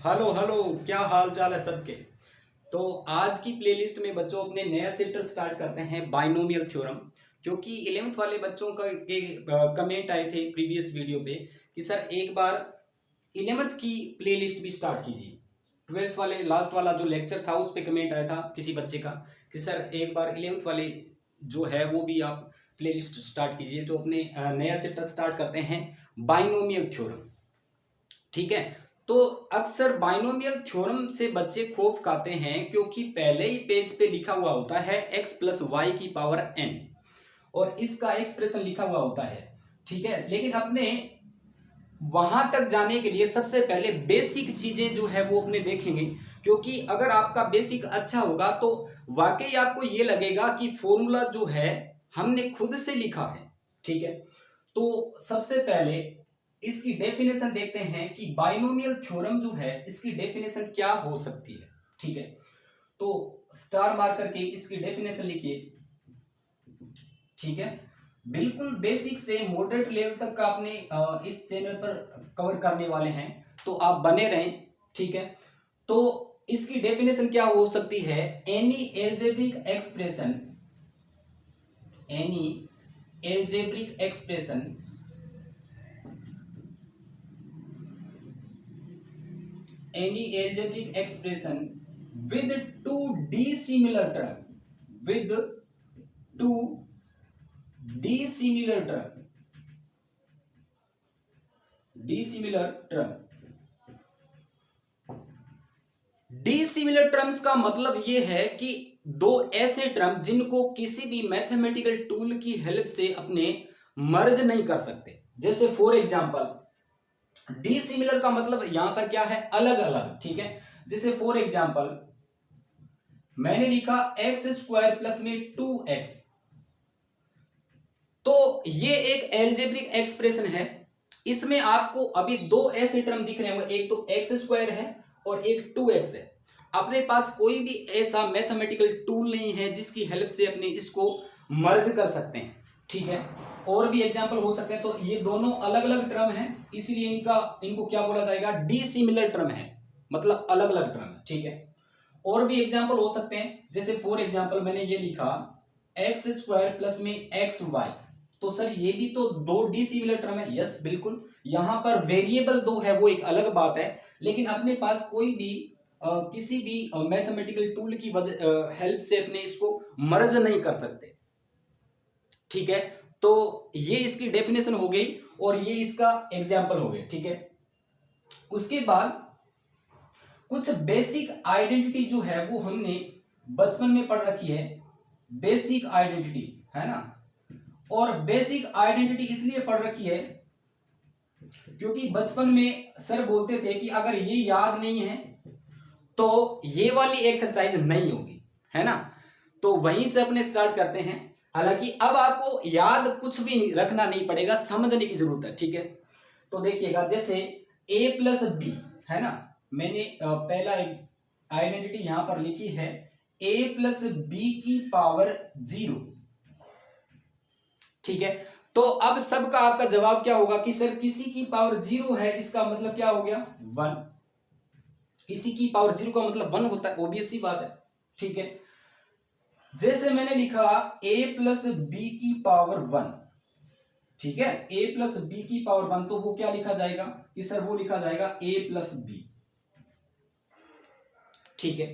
Hello hello, क्या हाल चाल है सबके। तो आज की प्लेलिस्ट में बच्चों अपने नया चैप्टर स्टार्ट करते हैं बाइनोमियल थ्योरम। क्योंकि 11th वाले बच्चों का के कमेंट आए थे प्रीवियस वीडियो पे कि सर एक बार 11th की प्लेलिस्ट भी स्टार्ट कीजिए। 12th वाले लास्ट वाला जो लेक्चर था उस पे कमेंट आया था किसी बच्चे का कि सर एक बार 11th वाले जो है वो भी आप प्लेलिस्ट स्टार्ट कीजिए। तो अपने नया चैप्टर स्टार्ट करते हैं बाइनोमियल थ्योरम। ठीक है। तो अक्सर बाइनोमियल थ्योरम से बच्चे खौफ खाते हैं क्योंकि पहले ही पेज पे लिखा हुआ होता है x प्लस वाई की पावर n और इसका एक्सप्रेशन लिखा हुआ होता है। ठीक है, लेकिन अपने वहां तक जाने के लिए सबसे पहले बेसिक चीजें जो है वो अपने देखेंगे। क्योंकि अगर आपका बेसिक अच्छा होगा तो वाकई आपको ये लगेगा कि फॉर्मूला जो है हमने खुद से लिखा है। ठीक है, तो सबसे पहले इसकी डेफिनेशन देखते हैं कि बाइनोमियल थ्योरम जो है इसकी डेफिनेशन क्या हो सकती है। ठीक है, तो स्टार मार करके इसकी डेफिनेशन लिखिए। ठीक है, बिल्कुल बेसिक से मॉडरेट लेवल तक का अपने इस चैनल पर कवर करने वाले हैं, तो आप बने रहें। ठीक है, तो इसकी डेफिनेशन क्या हो सकती है? Any algebraic expression, any algebraic expression any algebraic expression with two dissimilar term, with two dissimilar term dissimilar terms का मतलब ये है कि दो ऐसे टर्म जिनको किसी भी मैथमेटिकल टूल की हेल्प से अपने मर्ज नहीं कर सकते। जैसे फॉर एग्जांपल डी सिमिलर का मतलब यहां पर क्या है? अलग अलग। ठीक है, जैसे फॉर एग्जांपल मैंने लिखा एक्स स्क्वायर प्लस में 2x, तो ये एक एल्जेब्रिक एक्सप्रेशन है। इसमें आपको अभी दो ऐसे टर्म दिख रहे होंगे, एक तो एक्स स्क्वायर है और एक 2x है। अपने पास कोई भी ऐसा मैथमेटिकल टूल नहीं है जिसकी हेल्प से अपने इसको मर्ज कर सकते हैं। ठीक है, और भी एग्जांपल हो सकते हैं। तो ये दोनों अलग अलग टर्म हैं, इसलिए इनको क्या बोला जाएगा? डी सिमिलर टर्म है, मतलब अलग अलग टर्म है। ठीक है, और भी एग्जांपल हो सकते हैं। जैसे फॉर एग्जांपल मैंने ये लिखा एक्स स्क्वायर प्लस में एक्स वाई, तो सर ये भी तो दो डी सिमिलर टर्म है। यस बिल्कुल, यहां पर वेरिएबल दो है वो एक अलग बात है, लेकिन अपने पास कोई भी किसी भी मैथमेटिकल टूल की हेल्प से अपने इसको मर्ज नहीं कर सकते। ठीक है, तो ये इसकी डेफिनेशन हो गई और ये इसका एग्जाम्पल हो गया। ठीक है, उसके बाद कुछ बेसिक आइडेंटिटी जो है वो हमने बचपन में पढ़ रखी है। बेसिक आइडेंटिटी है ना, और बेसिक आइडेंटिटी इसलिए पढ़ रखी है क्योंकि बचपन में सर बोलते थे कि अगर ये याद नहीं है तो ये वाली एक्सरसाइज नहीं होगी, है ना। तो वहीं से अपने स्टार्ट करते हैं। हालांकि अब आपको याद कुछ भी रखना नहीं पड़ेगा, समझने की जरूरत है। ठीक है, तो देखिएगा जैसे a प्लस बी है ना, मैंने पहला आइडेंटिटी यहां पर लिखी है a प्लस बी की पावर 0। ठीक है, तो अब सबका आपका जवाब क्या होगा कि सर किसी की पावर 0 है, इसका मतलब क्या हो गया? 1। किसी की पावर 0 का मतलब 1 होता है, ऑब्वियस सी बात है। ठीक है, जैसे मैंने लिखा a प्लस बी की पावर 1। ठीक है, a प्लस बी की पावर 1, तो वो क्या लिखा जाएगा कि सर वो लिखा जाएगा a प्लस बी। ठीक है,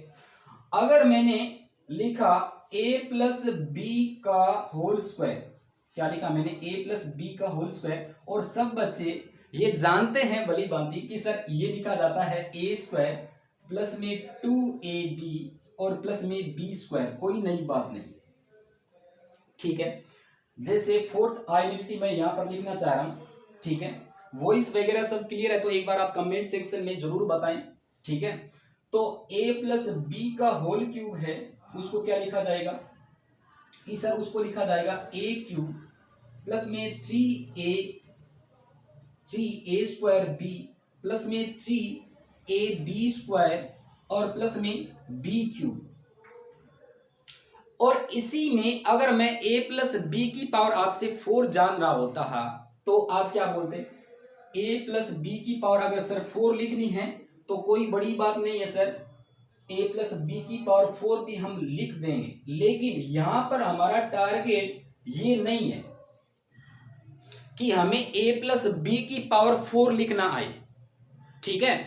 अगर मैंने लिखा a प्लस बी का होल स्क्वायर, क्या लिखा मैंने? a प्लस बी का होल स्क्वायर, और सब बच्चे ये जानते हैं भली भांति कि सर ये लिखा जाता है a स्क्वायर प्लस में 2ab और प्लस में b स्क्वायर, कोई नई बात नहीं। ठीक है, जैसे फोर्थ आइडेंटिटी मैं यहां पर लिखना चाह रहा हूं। ठीक है, वॉइस वगैरह सब क्लियर है तो एक बार आप कमेंट सेक्शन में जरूर बताएं। ठीक है, तो a प्लस बी का होल क्यूब है, उसको क्या लिखा जाएगा कि सर उसको लिखा जाएगा a क्यूब प्लस में 3a स्क्वायर b प्लस में 3ab स्क्वायर और प्लस में b क्यूब। और इसी में अगर मैं a प्लस बी की पावर आपसे 4 जान रहा होता है तो आप क्या बोलते? a प्लस बी की पावर अगर सर 4 लिखनी है तो कोई बड़ी बात नहीं है सर, a प्लस बी की पावर 4 भी हम लिख देंगे, लेकिन यहां पर हमारा टारगेट ये नहीं है कि हमें a प्लस बी की पावर 4 लिखना आए, ठीक है।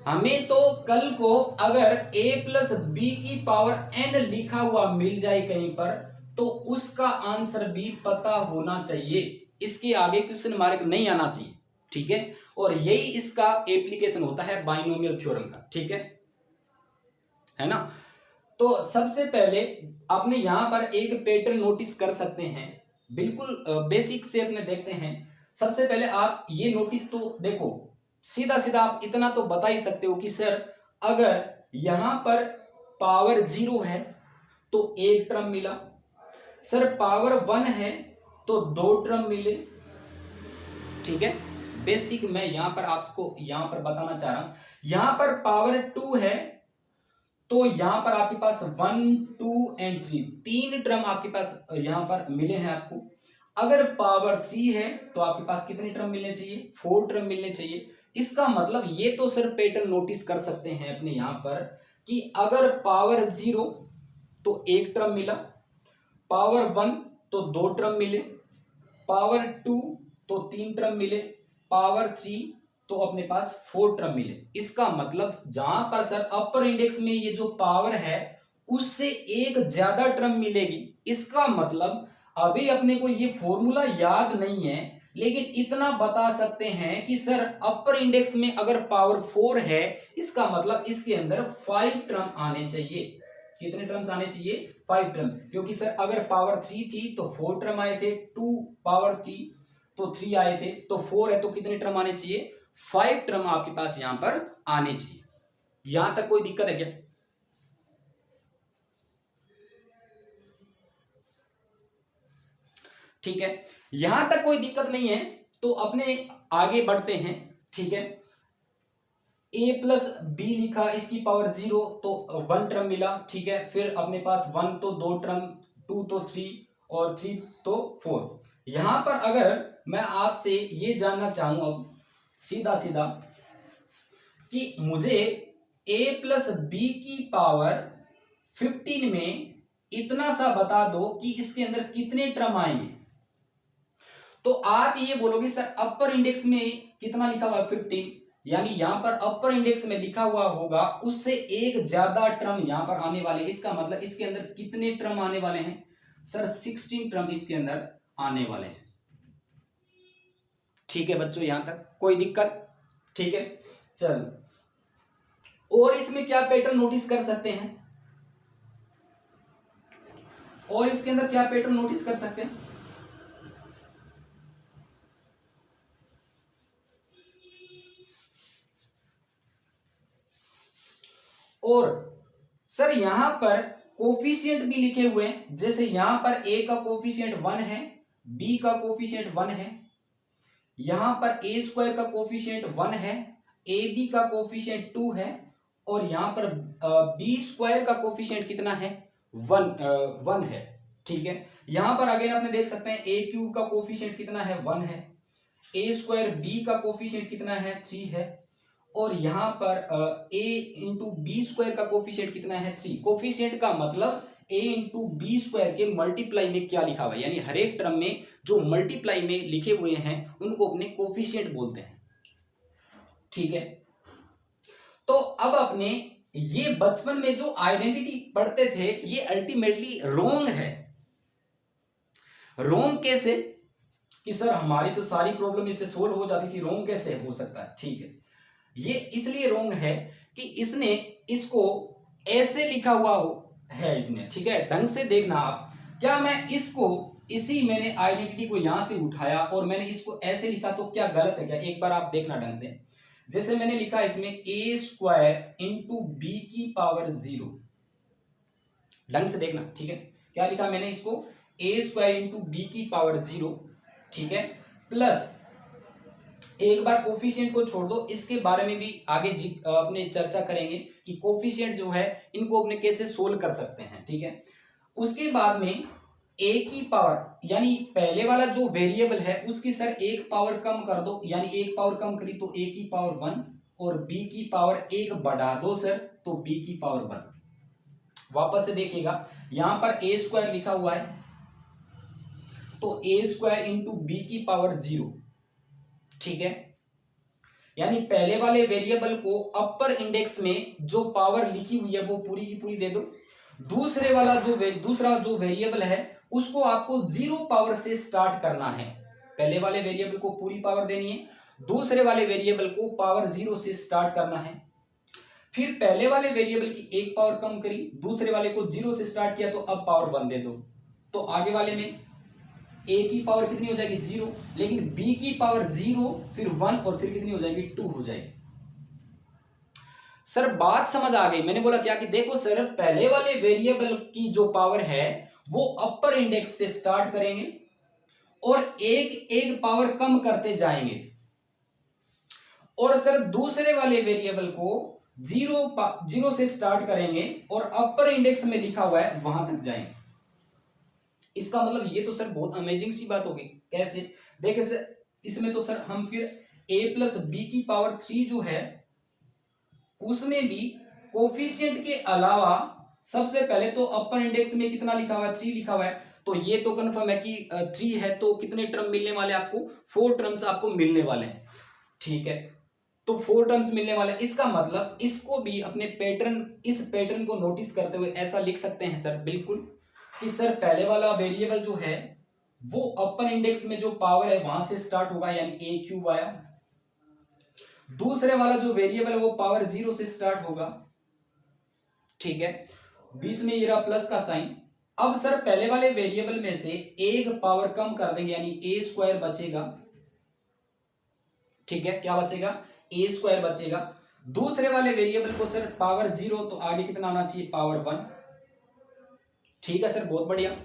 हमें तो कल को अगर a प्लस बी की पावर n लिखा हुआ मिल जाए कहीं पर, तो उसका आंसर भी पता होना चाहिए, इसके आगे क्वेश्चन मार्क नहीं आना चाहिए, ठीक है। और यही इसका एप्लीकेशन होता है बाइनोमियल थ्योरम का, ठीक है ना। तो सबसे पहले आपने यहां पर एक पैटर्न नोटिस कर सकते हैं, बिल्कुल बेसिक से अपने देखते हैं। सबसे पहले आप ये नोटिस तो देखो, सीधा सीधा आप इतना तो बता ही सकते हो कि सर अगर यहां पर पावर 0 है तो एक टर्म मिला, सर पावर 1 है तो 2 टर्म मिले, ठीक है। बेसिक मैं यहां पर आपको यहां पर बताना चाह रहा हूं, यहां पर पावर 2 है तो यहां पर आपके पास 1 2 एंड 3 तीन टर्म आपके पास यहां पर मिले हैं आपको। अगर पावर 3 है तो आपके पास कितने टर्म मिलने चाहिए, 4 टर्म मिलने चाहिए। इसका मतलब ये तो सर पैटर्न नोटिस कर सकते हैं अपने यहां पर कि अगर पावर 0 तो एक टर्म मिला, पावर 1 तो 2 टर्म मिले, पावर 2 तो 3 टर्म मिले, पावर 3 तो अपने पास 4 टर्म मिले। इसका मतलब जहां पर सर अपर इंडेक्स में ये जो पावर है उससे एक ज्यादा टर्म मिलेगी। इसका मतलब अभी अपने को ये फॉर्मूला याद नहीं है, लेकिन इतना बता सकते हैं कि सर अपर इंडेक्स में अगर पावर 4 है, इसका मतलब इसके अंदर 5 टर्म आने चाहिए। कितने टर्म्स आने चाहिए, 5 टर्म, क्योंकि सर अगर पावर 3 थी तो 4 टर्म आए थे, 2 पावर थी तो 3 आए थे, तो 4 है तो कितने टर्म आने चाहिए, 5 टर्म आपके पास यहां पर आने चाहिए। यहां तक कोई दिक्कत है क्या? ठीक है, यहां तक कोई दिक्कत नहीं है तो अपने आगे बढ़ते हैं, ठीक है। a प्लस बी लिखा, इसकी पावर 0 तो 1 टर्म मिला, ठीक है। फिर अपने पास 1 तो 2 टर्म, 2 तो 3 और 3 तो 4। यहां पर अगर मैं आपसे ये जानना चाहूं अब सीधा सीधा कि मुझे a प्लस बी की पावर 15 में इतना सा बता दो कि इसके अंदर कितने टर्म आएंगे, तो आप ये बोलोगे सर अपर इंडेक्स में कितना लिखा हुआ है, 15, यानी यहां पर अपर इंडेक्स में लिखा हुआ होगा उससे एक ज्यादा टर्म यहां पर आने वाले। इसका मतलब इसके अंदर कितने टर्म आने वाले हैं, सर 16 टर्म इसके अंदर आने वाले हैं। ठीक है बच्चों, यहां तक कोई दिक्कत? ठीक है, चलो और इसमें क्या पैटर्न नोटिस कर सकते हैं, और इसके अंदर क्या पैटर्न नोटिस कर सकते हैं, और सर यहां पर कोफिशिएंट भी लिखे हुए हैं। जैसे यहां पर a का कोफिशिएंट 1 है, b का कोफिशिएंट 1 है, यहां पर a स्क्वायर का कोफिशिएंट 1 है, ab का कोफिशिएंट 2 है, और यहां पर b स्क्वायर का कोफिशिएंट कितना है, 1 है, ठीक है। यहां पर अगेन आपने देख सकते हैं a क्यूब का कोफिशिएंट कितना है, 1 है, a स्क्वायर b का कोफिशिएंट कितना है, 3 है, और यहां पर a इंटू बी स्क्वायर का कोफिशिएंट कितना है, 3। कोफिशिएंट का मतलब a इंटू बी स्क्वायर के मल्टीप्लाई में क्या लिखा हुआ है, यानी हर एक टर्म में जो मल्टीप्लाई में लिखे हुए हैं उनको अपने कोफिशिएंट बोलते हैं, ठीक है। तो अब अपने ये बचपन में जो आइडेंटिटी पढ़ते थे ये अल्टीमेटली रॉन्ग है। रॉन्ग कैसे, कि सर हमारी तो सारी प्रॉब्लम इससे सोल्व हो जाती थी, रॉन्ग कैसे हो सकता है? ठीक है, ये इसलिए रॉन्ग है कि इसने इसको ऐसे लिखा हुआ है इसमें, ठीक है। ढंग से देखना आप, क्या मैं इसको मैंने आइडेंटिटी को यहां से उठाया और मैंने इसको ऐसे लिखा तो क्या गलत है क्या? एक बार आप देखना ढंग से। जैसे मैंने लिखा इसमें a स्क्वायर इंटू बी की पावर 0, ढंग से देखना, ठीक है। क्या लिखा मैंने इसको, a स्क्वायर इंटू बी की पावर 0, ठीक है, प्लस एक बार कोफिशिएंट को छोड़ दो, इसके बारे में भी आगे अपने चर्चा करेंगे कि कोफिशिएंट जो है इनको अपने कैसे सोल्व कर सकते हैं, ठीक है। उसके बाद में a की पावर, यानी पहले वाला जो वेरिएबल है उसकी सर एक पावर कम कर दो, यानी एक पावर कम करी तो a की पावर 1, और b की पावर 1 बढ़ा दो सर तो b की पावर 1। वापस से देखिएगा, यहां पर a स्क्वायर लिखा हुआ है तो a स्क्वायर इंटू बी की पावर 0, ठीक है। यानी पहले वाले वेरिएबल को अपर इंडेक्स में जो पावर लिखी हुई है वो पूरी की पूरी दे दो। दूसरा जो वेरिएबल है उसको आपको 0 पावर से स्टार्ट करना है। पहले वाले वेरिएबल को पूरी पावर देनी है, दूसरे वाले वेरिएबल को पावर 0 से स्टार्ट करना है। फिर पहले वाले वेरिएबल की एक पावर कम करी, दूसरे वाले को 0 से स्टार्ट किया तो अब पावर 1 दे दो। तो आगे वाले में a की पावर कितनी हो जाएगी 0, लेकिन b की पावर 0 फिर 1 और फिर कितनी हो जाएगी 2 हो जाएगी। सर बात समझ आ गई? मैंने बोला क्या कि देखो सर, पहले वाले वेरिएबल की जो पावर है वो अपर इंडेक्स से स्टार्ट करेंगे और एक एक पावर कम करते जाएंगे, और सर दूसरे वाले वेरिएबल को 0 से स्टार्ट करेंगे और अपर इंडेक्स में लिखा हुआ है वहां तक जाएंगे। इसका मतलब ये तो सर बहुत अमेजिंग सी बात होगी। कैसे? देखिए सर, इसमें तो सर हम फिर a प्लस बी की पावर 3 जो है उसमें भी कोफिशिएंट के अलावा सबसे पहले तो अपर इंडेक्स में कितना लिखा हुआ है 3 लिखा हुआ है, तो ये तो कंफर्म है कि 3 है, तो कितने टर्म मिलने वाले आपको 4 टर्म्स आपको मिलने वाले हैं, ठीक है। तो 4 टर्म्स मिलने वाले, इसका मतलब इसको भी अपने इस पैटर्न को नोटिस करते हुए ऐसा लिख सकते हैं सर बिल्कुल कि सर पहले वाला वेरिएबल जो है वो अपर इंडेक्स में जो पावर है वहां से स्टार्ट होगा, यानी a क्यूब आया। दूसरे वाला जो वेरिएबल है वो पावर 0 से स्टार्ट होगा, ठीक है। बीच में ये रहा प्लस का साइन। अब सर पहले वाले वेरिएबल में से एक पावर कम कर देंगे, यानी a स्क्वायर बचेगा, ठीक है। क्या बचेगा? a स्क्वायर बचेगा। दूसरे वाले वेरिएबल को सर पावर 0, तो आगे कितना आना चाहिए पावर 1, ठीक है सर, बहुत बढ़िया।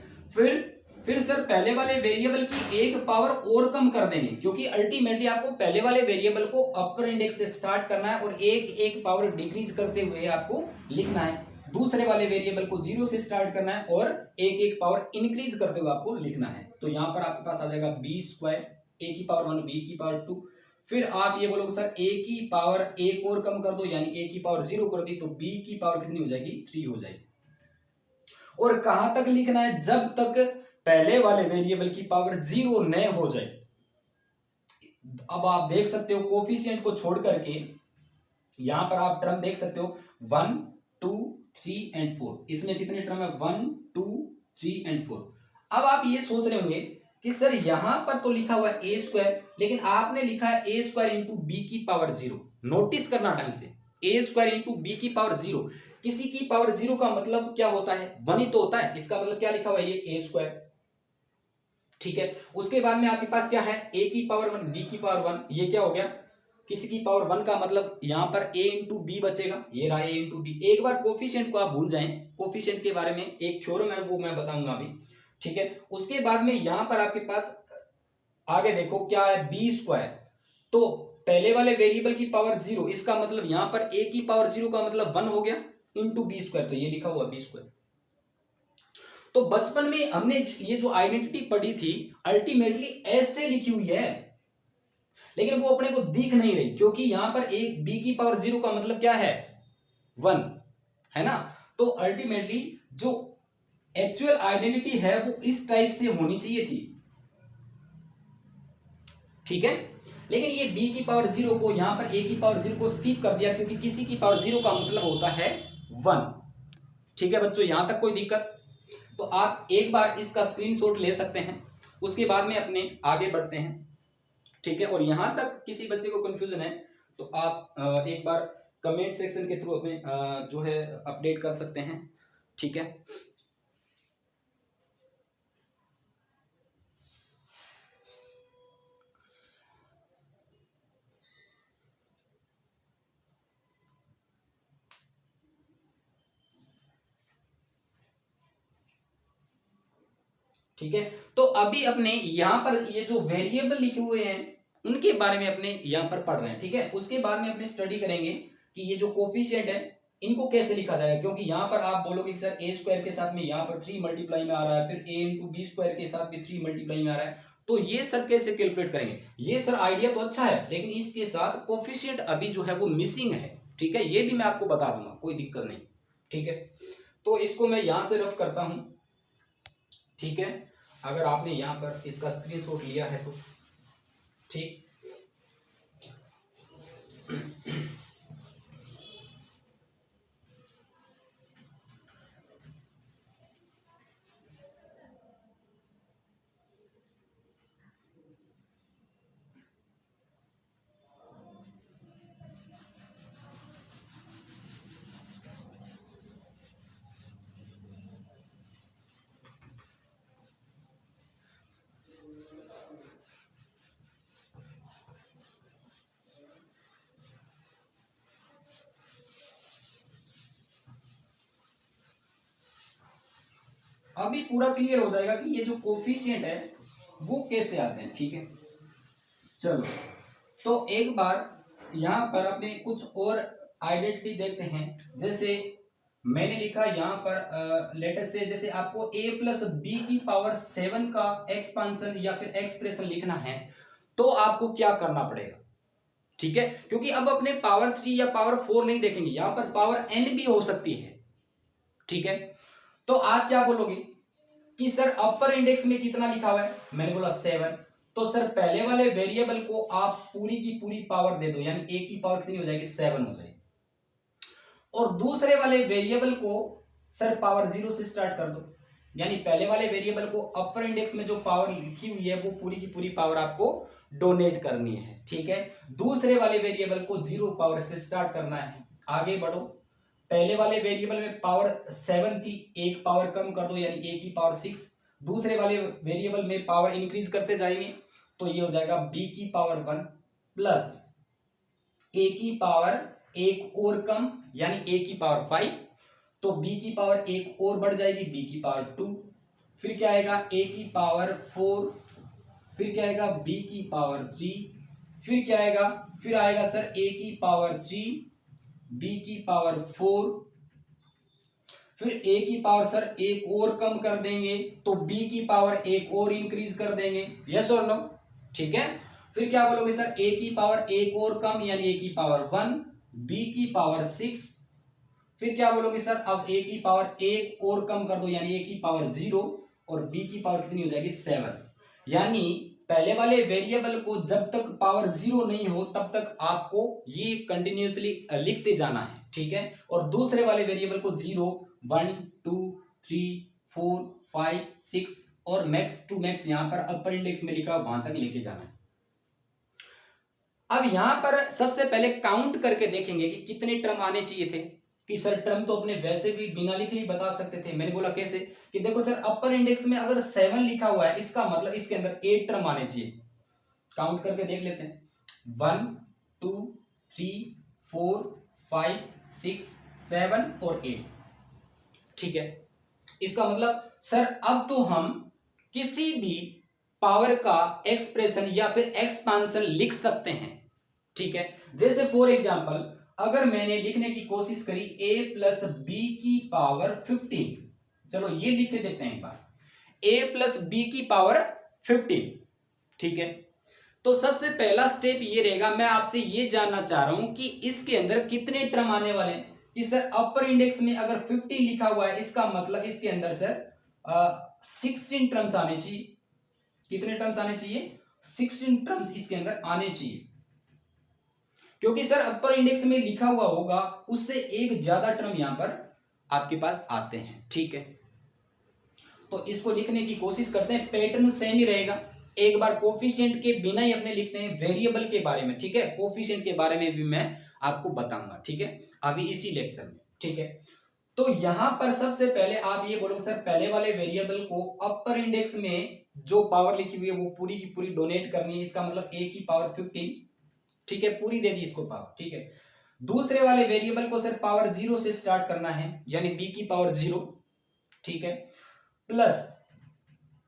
फिर सर पहले वाले वेरिएबल की एक पावर और कम कर देंगे, क्योंकि अल्टीमेटली आपको पहले वाले वेरिएबल को अपर इंडेक्स से स्टार्ट करना है और एक एक पावर डिक्रीज करते हुए आपको लिखना है। दूसरे वाले वेरिएबल को 0 से स्टार्ट करना है और एक एक पावर इंक्रीज करते हुए आपको लिखना है। तो यहां पर आपके पास आ जाएगा b स्क्वायर, a की पावर 1 b की पावर 2। फिर आप ये बोलोगे सर a की पावर एक और कम कर दो, यानी a की पावर 0 कर दी, तो b की पावर कितनी हो जाएगी 3 हो जाएगी। और कहां तक लिखना है? जब तक पहले वाले वेरिएबल की पावर 0 न हो जाए। अब आप देख सकते हो कोफिशिएंट को छोड़ करके यहां पर आप टर्म देख सकते हो 1 2 3 एंड 4। इसमें कितने टर्म है? 1 2 3 एंड 4। अब आप ये सोच रहे होंगे कि सर यहां पर तो लिखा हुआ है a स्क्वायर, लेकिन आपने लिखा है a स्क्वायर इंटू बी की पावर 0। नोटिस करना ढंग से, a स्क्वायर इंटू बी की पावर 0। किसी की पावर 0 का मतलब क्या होता है? 1 ही तो होता है। इसका मतलब क्या लिखा हुआ है? ये a स्क्वायर, ठीक है। उसके बाद में आपके पास क्या है? a की पावर 1 b की पावर 1। ये क्या हो गया? किसी की पावर 1 का मतलब यहां पर a इंटू बी बचेगा, ये रहा a इंटू बी। एक बार कोफिशिएंट को आप भूल जाएं, कोफिशिएंट के बारे में एक थ्योरम है वो मैं बताऊंगा अभी, ठीक है। उसके बाद में यहां पर आपके पास आगे देखो क्या है, b स्क्वायर। तो पहले वाले वेरिएबल की पावर 0, इसका मतलब यहां पर a की पावर 0 का मतलब 1 हो गया इंटू बी स्क्वायर, तो ये लिखा हुआ बी स्क्वायर। तो बचपन में हमने ये जो आइडेंटिटी पढ़ी थी अल्टीमेटली ऐसे लिखी हुई है, लेकिन वो अपने को दिख नहीं रही, क्योंकि यहां पर एक b की पावर 0 का मतलब क्या है? 1 है ना। तो अल्टीमेटली जो एक्चुअल आइडेंटिटी है वो इस टाइप से होनी चाहिए थी, ठीक है। लेकिन ये b की पावर 0 को यहां पर a की पावर 0 को स्किप कर दिया, क्योंकि किसी की पावर 0 का मतलब होता है 1, ठीक है बच्चों। यहां तक कोई दिक्कत? तो आप एक बार इसका स्क्रीनशॉट ले सकते हैं, उसके बाद में अपने आगे बढ़ते हैं, ठीक है। और यहां तक किसी बच्चे को कंफ्यूजन है तो आप एक बार कमेंट सेक्शन के थ्रू अपने जो है अपडेट कर सकते हैं, ठीक है। ठीक है, तो अभी अपने यहां पर ये जो वेरिएबल लिखे हुए हैं उनके बारे में अपने यहां पर पढ़ रहे हैं, ठीक है। उसके बाद में अपने स्टडी करेंगे कि ये जो कोफिशिएंट है इनको कैसे लिखा जाएगा, क्योंकि यहां पर आप बोलोगे कि सर a स्क्वायर के साथ में यहां पर 3 मल्टीप्लाई में आ रहा है, फिर a इंटू बी स्क्वायर के साथ भी 3 मल्टीप्लाई में आ रहा है, तो ये सर कैसे कैलकुलेट करेंगे? ये सर आइडिया तो अच्छा है, लेकिन इसके साथ कोफिशिएंट अभी जो है वो मिसिंग है, ठीक है, ये भी मैं आपको बता दूंगा, कोई दिक्कत नहीं, ठीक है। तो इसको मैं यहां से रफ करता हूं, ठीक है, अगर आपने यहां पर इसका स्क्रीनशॉट लिया है तो ठीक। अभी पूरा क्लियर हो जाएगा कि ये जो कोफिशिएंट है वो कैसे आते हैं, ठीक है। चलो, तो एक बार यहां पर अपने कुछ और आइडेंटिटी देखते हैं। जैसे मैंने लिखा यहां पर लेटेस्ट से, जैसे आपको a प्लस बी की पावर 7 का एक्सपांसन या फिर एक्सप्रेशन लिखना है तो आपको क्या करना पड़ेगा, ठीक है, क्योंकि अब अपने पावर 3 या पावर 4 नहीं देखेंगे, यहां पर पावर n भी हो सकती है, ठीक है। तो आप क्या बोलोगे कि सर अपर इंडेक्स में कितना लिखा हुआ है, मैंने बोला 7, तो सर पहले वाले वेरिएबल को आप पूरी की पूरी पावर दे दो, यानी a की पावर कितनी हो जाएगी, 7 हो जाएगी, और दूसरे वाले वेरिएबल को सर पावर 0 से स्टार्ट कर दो, यानी पहले वाले वेरिएबल को अपर इंडेक्स में जो पावर लिखी हुई है वो पूरी की पूरी पावर आपको डोनेट करनी है, ठीक है। दूसरे वाले वेरिएबल को 0 पावर से स्टार्ट करना है। आगे बढ़ो, पहले वाले वेरिएबल में पावर 7 थी, एक पावर कम कर दो यानी a की पावर 6, दूसरे वाले वेरिएबल में पावर इंक्रीज करते जाएंगे तो ये हो जाएगा b की पावर 1 प्लस a की पावर एक और कम यानी a की पावर 5, तो b की पावर एक और बढ़ जाएगी, b की पावर 2, फिर क्या आएगा a की पावर 4, फिर क्या आएगा b की पावर 3, फिर क्या आएगा, फिर आएगा सर a की पावर 3, b की पावर 4, फिर a की पावर सर एक और कम कर देंगे तो b की पावर एक और इंक्रीज कर देंगे, यस और नो, ठीक है। फिर क्या बोलोगे सर a की पावर एक और कम यानी a की पावर 1, b की पावर 6, फिर क्या बोलोगे सर अब a की पावर एक और कम कर दो यानी a की पावर 0, और b की पावर कितनी हो जाएगी 7, यानी पहले वाले वेरिएबल को जब तक पावर 0 नहीं हो तब तक आपको ये कंटिन्यूअसली लिखते जाना है, ठीक है, और दूसरे वाले वेरिएबल को 0 1 2 3 4 5 6 और मैक्स टू मैक्स यहां पर अपर इंडेक्स में लिखा वहां तक लेके जाना है। अब यहां पर सबसे पहले काउंट करके देखेंगे कि कितने टर्म आने चाहिए थे, कि सर टर्म तो अपने वैसे भी बिना लिखे ही बता सकते थे। मैंने बोला कैसे, कि देखो सर अपर इंडेक्स में अगर 7 लिखा हुआ है इसका मतलब इसके अंदर 8 टर्म आने चाहिए। काउंट करके देख लेते हैं, 1 2 3 4 5 6 7 और 8, ठीक है। इसका मतलब सर अब तो हम किसी भी पावर का एक्सप्रेशन या फिर एक्सपांशन लिख सकते हैं, ठीक है। जैसे फॉर एग्जांपल अगर मैंने लिखने की कोशिश करी a प्लस बी की पावर 15, चलो ये लिख देते हैं एक बार, a प्लस बी की पावर 15, ठीक है। तो सबसे पहला स्टेप ये रहेगा, मैं आपसे ये जानना चाह रहा हूं कि इसके अंदर कितने टर्म आने वाले हैं, कि सर अपर इंडेक्स में अगर 15 लिखा हुआ है इसका मतलब इसके अंदर सर 16 टर्म्स आने चाहिए। कितने टर्म्स आने चाहिए, 16 टर्म्स इसके अंदर आने चाहिए, क्योंकि सर अपर इंडेक्स में लिखा हुआ होगा उससे एक ज्यादा टर्म यहां पर आपके पास आते हैं, ठीक है। तो इसको लिखने की कोशिश करते हैं, पैटर्न सेम ही रहेगा। एक बार कोफिशिएंट के बिना ही अपने लिखते हैं वेरिएबल के बारे में, ठीक है, कोफिशिएंट के बारे में भी मैं आपको बताऊंगा, ठीक है, अभी इसी लेक्चर में, ठीक है। तो यहां पर सबसे पहले आप ये बोलो सर पहले वाले वेरिएबल को अपर इंडेक्स में जो पावर लिखी हुई है वो पूरी की पूरी डोनेट करनी है, इसका मतलब a की पावर 15, ठीक है, पूरी दे दी इसको पावर, ठीक है। दूसरे वाले वेरिएबल को सर पावर 0 से स्टार्ट करना है यानी b की पावर 0, ठीक है, प्लस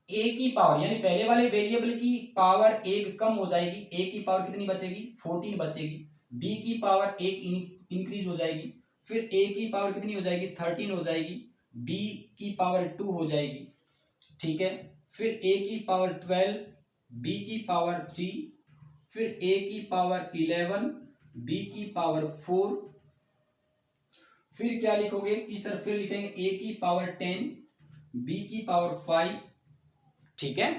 a की पावर यानी पहले वाले वेरिएबल की पावर एक कम हो जाएगी, a की पावर कितनी बचेगी 14 बचेगी, b की पावर एक इंक्रीज हो जाएगी, फिर a की पावर कितनी हो जाएगी 13 हो जाएगी, b की पावर 2 हो जाएगी, ठीक है, फिर a की पावर 12, बी की पावर 3, फिर ए की पावर 11, बी की पावर 4, फिर क्या लिखोगे कि सर फिर लिखेंगे ए की पावर 10, बी की पावर 5, ठीक है।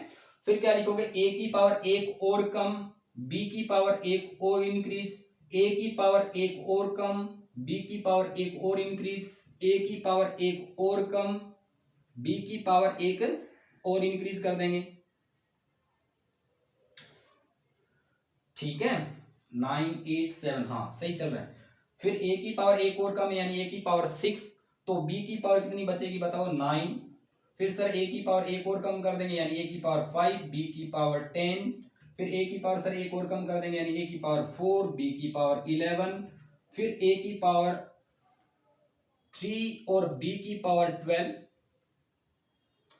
फिर क्या लिखोगे, ए की पावर एक और कम, बी की पावर एक और इंक्रीज, ए की पावर एक और कम, बी की पावर एक और इंक्रीज, ए की पावर एक और कम, बी की पावर एक और इंक्रीज कर देंगे, ठीक है। 9 8 7, हाँ सही चल रहा है। फिर ए की पावर एक और कम यानी ए की पावर 6, तो बी की पावर कितनी बचेगी बताओ, 9। फिर सर ए की पावर एक और कम कर देंगे यानी ए की पावर 5, बी की पावर 10, फिर ए की पावर सर एक और कम कर देंगे यानी ए की पावर 4, बी की पावर 11, फिर ए की पावर 3 और बी की पावर 12,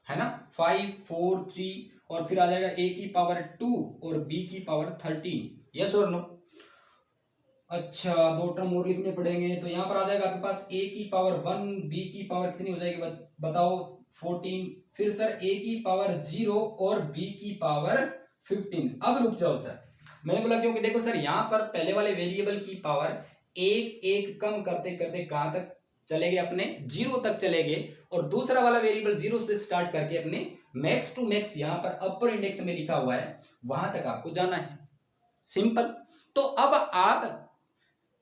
है ना, 5 4 3, और फिर आ जाएगा ए की पावर 2 और बी की पावर 13, यस और नो। अच्छा, दो टर्म और लिखने पड़ेंगे, तो यहां पर आ जाएगा आपके पास ए की पावर 1, बी की पावर कितनी हो जाएगी बताओ, 14, फिर सर ए की पावर 0 और बी की पावर 15। अब रुक जाओ सर, मैंने बोला क्योंकि देखो सर यहाँ पर पहले वाले वेरिएबल की पावर एक एक कम करते करते कहां तक चले गए, अपने 0 तक चले गए, और दूसरा वाला वेरिएबल 0 से स्टार्ट करके अपने मैक्स टू मैक्स यहाँ पर अपर इंडेक्स में लिखा हुआ है वहां तक आपको जाना है, सिंपल। तो अब आप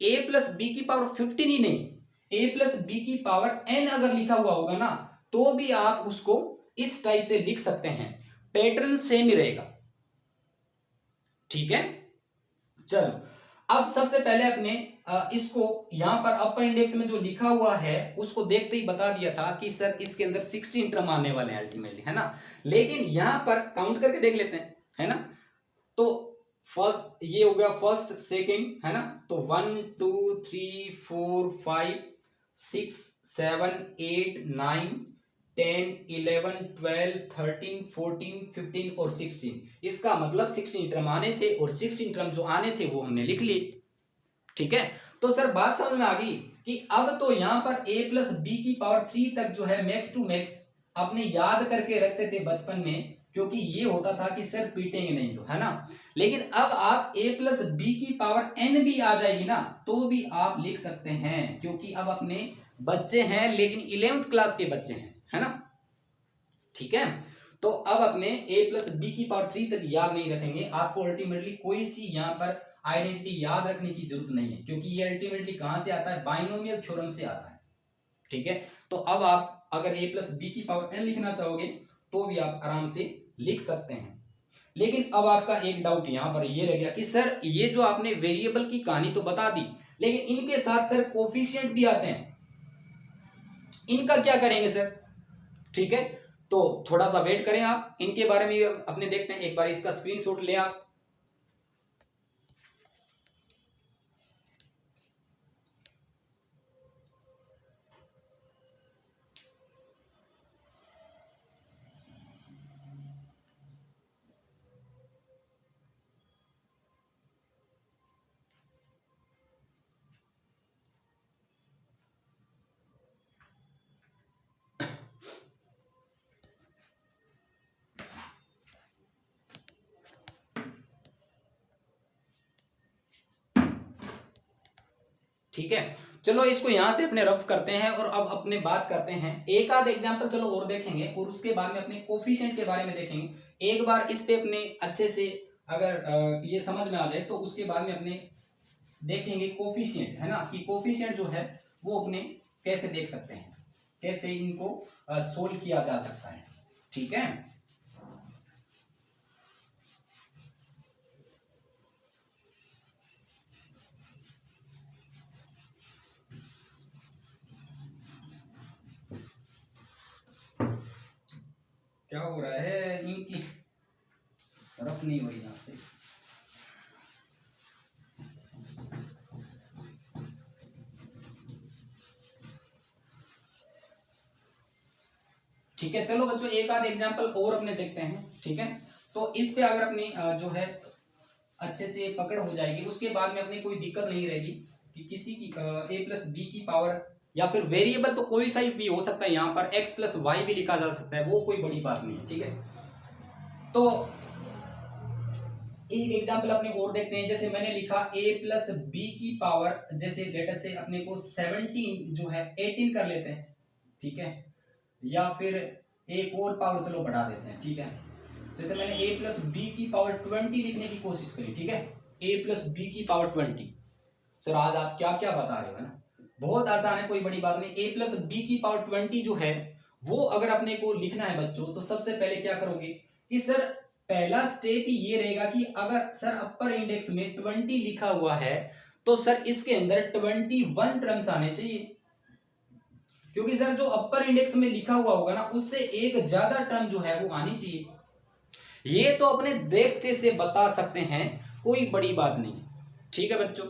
a प्लस बी की पावर 15 ही नहीं, a प्लस बी की पावर n अगर लिखा हुआ होगा ना, तो भी आप उसको इस टाइप से लिख सकते हैं, पैटर्न सेम ही रहेगा, ठीक है। चलो, अब सबसे पहले अपने इसको यहां पर अपर इंडेक्स में जो लिखा हुआ है उसको देखते ही बता दिया था कि सर इसके अंदर 16 टर्म आने वाले हैं अल्टीमेटली, है ना। लेकिन यहां पर काउंट करके देख लेते हैं, है ना। तो फर्स्ट ये हो गया फर्स्ट सेकंड, है ना, तो 1 2 3 4 5 6 7 8 9 10 11 12 13 14 15 और 16, इसका मतलब 16 टर्म आने थे, और 16 टर्म जो आने थे वो हमने लिख लिए, ठीक है। तो सर बात समझ में आ गई कि अब तो यहां पर a प्लस बी की पावर 3 तक जो है मैक्स टू मैक्स अपने याद करके रखते थे बचपन में, क्योंकि ये होता था कि सर पीटेंगे नहीं तो, है ना। लेकिन अब आप a प्लस बी की पावर n भी आ जाएगी ना, तो भी आप लिख सकते हैं, क्योंकि अब अपने बच्चे हैं, लेकिन 11th क्लास के बच्चे हैं, है ना, ठीक है। तो अब अपने a प्लस बी की पावर 3 तक याद नहीं रखेंगे, आपको अल्टीमेटली कोई सी यहाँ पर आइडेंटिटी याद रखने की जरूरत नहीं है, क्योंकि ये अल्टीमेटली कहां से आता है, बाइनोमियल थ्योरम से आता है, ठीक है। तो अब आप अगर a प्लस बी की पावर n लिखना चाहोगे तो भी आप आराम से लिख सकते हैं। लेकिन अब आपका एक डाउट यहां पर ये रह गया कि सर ये जो आपने वेरिएबल की कहानी तो बता दी, लेकिन इनके साथ सर कोफिशिएंट भी आते हैं, इनका क्या करेंगे सर, ठीक है। तो थोड़ा सा वेट करें आप, इनके बारे में भी अपने देखते हैं, एक बार इसका स्क्रीनशॉट ले आप। ठीक है, चलो इसको यहां से अपने रफ करते हैं, और अब अपने बात करते हैं एक आध एग्जांपल चलो और देखेंगे, और उसके बाद में अपने कोफिशिएंट के बारे में देखेंगे। एक बार इस पे अपने अच्छे से अगर ये समझ में आ जाए तो उसके बाद में अपने देखेंगे कोफिशिएंट, है ना, कि कोफिशिएंट जो है वो अपने कैसे देख सकते हैं, कैसे इनको सोल्व किया जा सकता है, ठीक है। क्या हो रहा है, इनकी रफ नहीं हो रही यहां से, ठीक है। चलो बच्चों एक आध एग्जांपल और अपने देखते हैं, ठीक है। तो इस पे अगर अपनी जो है अच्छे से पकड़ हो जाएगी, उसके बाद में अपनी कोई दिक्कत नहीं रहेगी कि किसी की a प्लस बी की पावर, या फिर वेरिएबल तो कोई सा भी हो सकता है, यहाँ पर x प्लस वाई भी लिखा जा सकता है, वो कोई बड़ी बात नहीं है, ठीक है। तो एक एग्जांपल अपने और देखते हैं, जैसे मैंने लिखा a प्लस बी की पावर, जैसे लेटर से अपने को 17 जो है 18 कर लेते हैं, ठीक है, या फिर एक और पावर चलो बढ़ा देते हैं, ठीक है, जैसे मैंने a प्लस बी की पावर 20 लिखने की कोशिश करी, ठीक है, a प्लस बी की पावर 20। सर आज आप क्या क्या बता रहे हो, है ना, बहुत आसान है, कोई बड़ी बात नहीं। a प्लस बी की पावर 20 जो है वो अगर अपने को लिखना है बच्चों, तो सबसे पहले क्या करोगे कि सर पहला स्टेप ही ये रहेगा कि अगर सर अपर इंडेक्स में 20 लिखा हुआ है तो सर इसके अंदर 21 टर्म्स आने चाहिए, क्योंकि सर जो अपर इंडेक्स में लिखा हुआ होगा ना उससे एक ज्यादा टर्म जो है वो आनी चाहिए। ये तो अपने देखते से बता सकते हैं, कोई बड़ी बात नहीं, ठीक है बच्चों।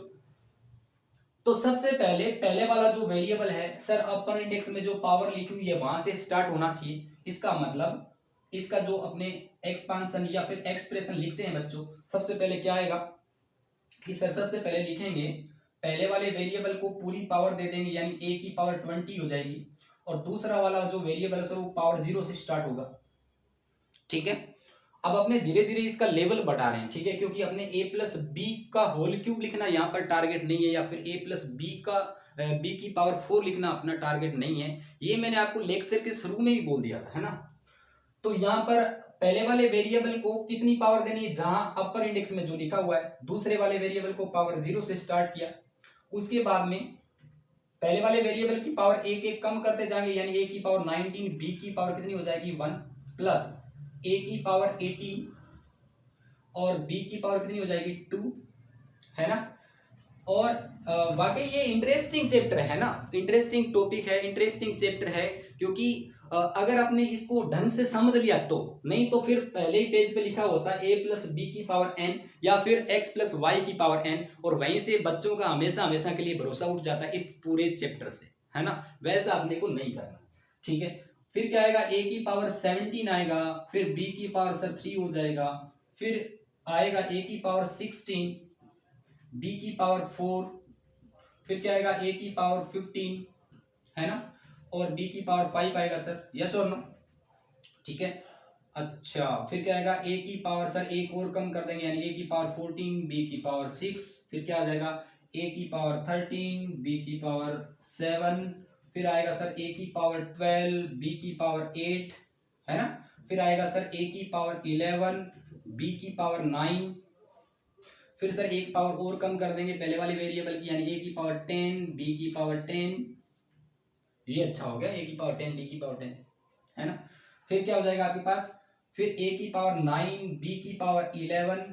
तो सबसे पहले वाला जो वेरिएबल है सर अपर इंडेक्स में जो पावर लिखी हुई है वहां से स्टार्ट होना चाहिए। इसका मतलब इसका जो अपने एक्सपांशन या फिर एक्सप्रेशन लिखते हैं बच्चों, सबसे पहले क्या आएगा कि सर सबसे पहले लिखेंगे पहले वाले वेरिएबल को पूरी पावर दे देंगे, यानी a की पावर 20 हो जाएगी, और दूसरा वाला जो वेरिएबल है सर वो पावर 0 से स्टार्ट होगा, ठीक है। अब अपने धीरे धीरे इसका लेवल बढ़ा रहे हैं, ठीक है, क्योंकि अपने a प्लस बी का होल क्यूब लिखना यहाँ पर टारगेट नहीं है, या फिर a प्लस बी का b की पावर 4 लिखना अपना टारगेट नहीं है। ये मैंने आपको लेक्चर के शुरू में ही बोल दिया था, है ना। तो यहाँ पर पहले वाले वेरिएबल को कितनी पावर देनी है, जहां अपर इंडेक्स में जो लिखा हुआ है, दूसरे वाले वेरिएबल को पावर 0 से स्टार्ट किया, उसके बाद में पहले वाले वेरिएबल की पावर एक एक कम करते जाएंगे, यानी a की पावर 19, b की पावर कितनी हो जाएगी 1, प्लस a की पावर 18 और b की पावर कितनी हो जाएगी 2, है ना। और वाकई ये इंटरेस्टिंग चैप्टर है ना, इंटरेस्टिंग टॉपिक है, इंटरेस्टिंग चैप्टर है, क्योंकि अगर आपने इसको ढंग से समझ लिया तो, नहीं तो फिर पहले ही पेज पे लिखा होता है a प्लस बी की पावर n या फिर x प्लस वाई की पावर n, और वहीं से बच्चों का हमेशा हमेशा के लिए भरोसा उठ जाता है इस पूरे चैप्टर से, है ना। वैसा आपने को नहीं करना, ठीक है। फिर क्या आएगा, a की पावर 17 आएगा, फिर b की पावर सर 3 हो जाएगा, फिर आएगा a की पावर 16, b की पावर 4, फिर क्या आएगा a की पावर 15, है ना, और b की पावर 5 आएगा सर, यस और नो, ठीक है। अच्छा फिर क्या आएगा, a की पावर सर एक और कम कर देंगे, यानी a की पावर 14, b की पावर 6, फिर क्या आ जाएगा a की पावर 13, b की पावर 7, फिर आएगा सर a की पावर 12, b की पावर 8, है ना, फिर आएगा सर a की पावर 11, b की पावर 9, फिर सर एक पावर और कम कर देंगे पहले वाले वेरिएबल की, यानी a की पावर 10, b की पावर 10, ये अच्छा हो गया, a की पावर 10, b की पावर 10, है ना। फिर क्या हो जाएगा आपके पास, फिर a की पावर 9, b की पावर 11,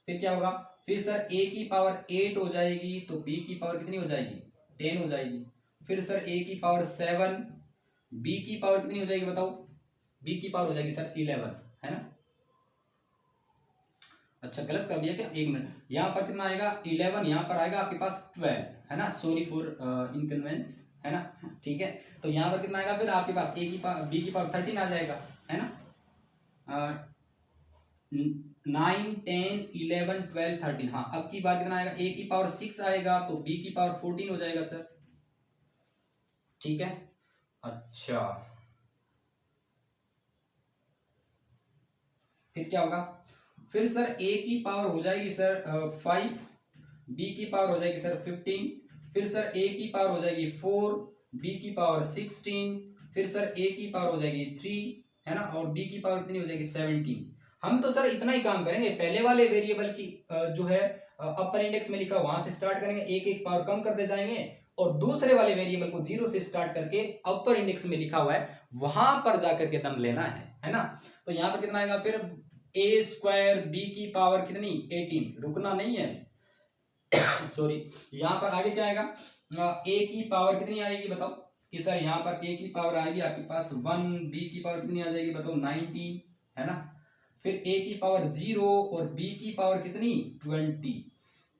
फिर क्या होगा, फिर सर a की पावर 8 हो जाएगी, तो b की पावर कितनी हो जाएगी 10 हो जाएगी, फिर सर a की पावर 7, b की पावर कितनी हो जाएगी बताओ, b की पावर हो जाएगी सर 11, है ना। अच्छा गलत कर दिया क्या, एक मिनट, यहाँ पर कितना आएगा 11, यहाँ पर आएगा आपके पास 12, है ना, सॉरी फॉर इनकन्वेंस, है ना, ठीक है। तो यहाँ पर कितना आएगा फिर आपके पास a की पावर b की पावर 13 आ जाएगा, है ना, 9, 10, 11, 12, 13, हाँ अब की बार कितना आएगा, a की पावर 6 आएगा, तो b की पावर 14 हो जाएगा सर, ठीक है। अच्छा फिर क्या होगा, फिर सर a की पावर हो जाएगी सर 5, b की पावर हो जाएगी सर 15, फिर सर a की पावर हो जाएगी 4, b की पावर 16, फिर सर a की पावर हो जाएगी 3, है ना, और b की पावर कितनी हो जाएगी 17। हम तो सर इतना ही काम करेंगे, पहले वाले वेरिएबल की जो है अपर इंडेक्स में लिखा वहां से स्टार्ट करेंगे, एक एक पावर कम करते जाएंगे, और दूसरे वाले वेरिएबल को 0 से स्टार्ट करके अपर इंडेक्स में लिखा हुआ है वहां पर जाकर के दम लेना है ना। तो यहाँ पर कितना आएगा फिर a स्क्वायर b की पावर कितनी 18, रुकना नहीं है सॉरी, यहाँ पर आगे क्या आएगा, a की पावर कितनी आएगी बताओ, कि सर यहाँ पर a की पावर आएगी आपके पास 1, b की पावर कितनी आ जाएगी बताओ 19, है ना, फिर a की पावर 0 और b की पावर कितनी 20।